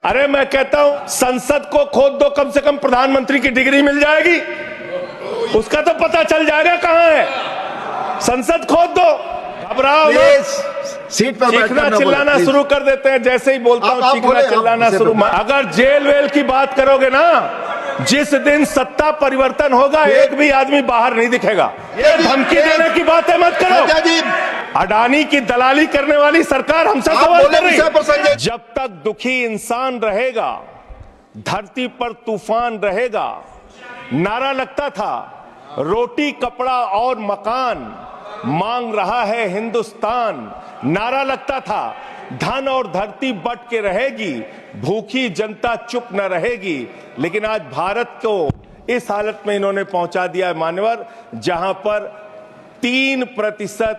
अरे मैं कहता हूं संसद को खोद दो, कम से कम प्रधानमंत्री की डिग्री मिल जाएगी, उसका तो पता चल जाएगा कहां है। संसद खोद दो, घबराओ सीट पर चीखना चिल्लाना शुरू कर देते हैं, जैसे ही बोलता हूं चीखना चिल्लाना शुरू। अगर जेल वेल की बात करोगे ना, जिस दिन सत्ता परिवर्तन होगा एक भी आदमी बाहर नहीं दिखेगा। ये धमकी देने की बातें मत करो। अडानी की दलाली करने वाली सरकार हमसे सवाल कर रही है। जब तक दुखी इंसान रहेगा, धरती पर तूफान रहेगा। नारा लगता था रोटी कपड़ा और मकान मांग रहा है हिंदुस्तान। नारा लगता था धन और धरती बट के रहेगी, भूखी जनता चुप न रहेगी। लेकिन आज भारत को इस हालत में इन्होंने पहुंचा दिया है मान्यवर, जहां पर 3%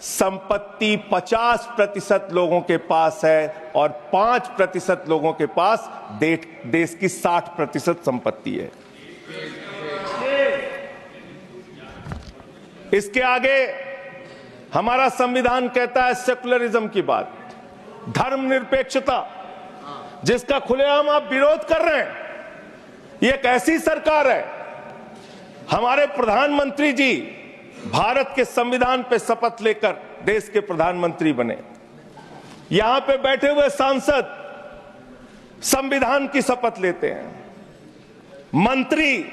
संपत्ति 50% लोगों के पास है और 5% लोगों के पास देश की 60% संपत्ति है। इसके आगे हमारा संविधान कहता है सेकुलरिज्म की बात, धर्मनिरपेक्षता, जिसका खुलेआम आप विरोध कर रहे हैं। ये एक ऐसी सरकार है, हमारे प्रधानमंत्री जी भारत के संविधान पे शपथ लेकर देश के प्रधानमंत्री बने। यहां पे बैठे हुए सांसद संविधान की शपथ लेते हैं, मंत्री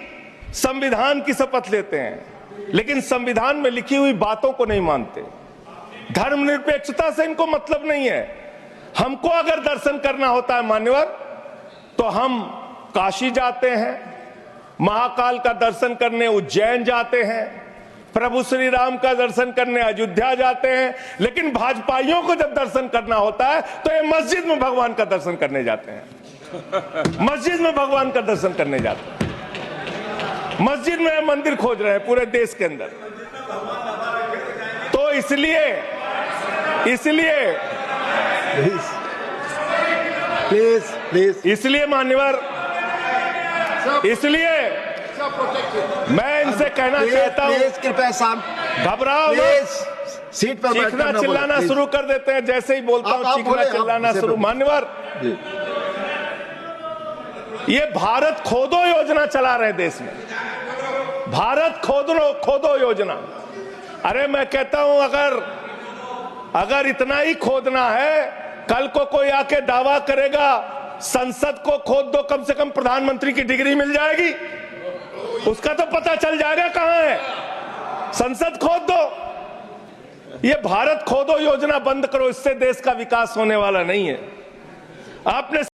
संविधान की शपथ लेते हैं, लेकिन संविधान में लिखी हुई बातों को नहीं मानते। धर्मनिरपेक्षता से इनको मतलब नहीं है। हमको अगर दर्शन करना होता है मान्यवर, तो हम काशी जाते हैं, महाकाल का दर्शन करने उज्जैन जाते हैं, प्रभु श्री राम का दर्शन करने अयोध्या जाते हैं। लेकिन भाजपाइयों को जब दर्शन करना होता है तो ये मस्जिद में भगवान का दर्शन करने जाते हैं। मस्जिद में भगवान का दर्शन करने जाते हैं, मस्जिद में मंदिर खोज रहे हैं पूरे देश के अंदर। तो इसलिए इसलिए मान्यवर, इसलिए मैं इनसे कहना चाहता हूं, कृपया घबराओ सीट पर चीखना चिल्लाना शुरू कर देते हैं, जैसे ही बोलता हूं चीखना चिल्लाना शुरू। मान्यवर, ये भारत खोदो योजना चला रहे देश में, भारत खोदो योजना। अरे मैं कहता हूं अगर इतना ही खोदना है, कल को कोई आके दावा करेगा संसद को खोद दो, कम से कम प्रधानमंत्री की डिग्री मिल जाएगी, उसका तो पता चल जाएगा कहां है। संसद खोद दो। ये भारत खोदो योजना बंद करो, इससे देश का विकास होने वाला नहीं है। आपने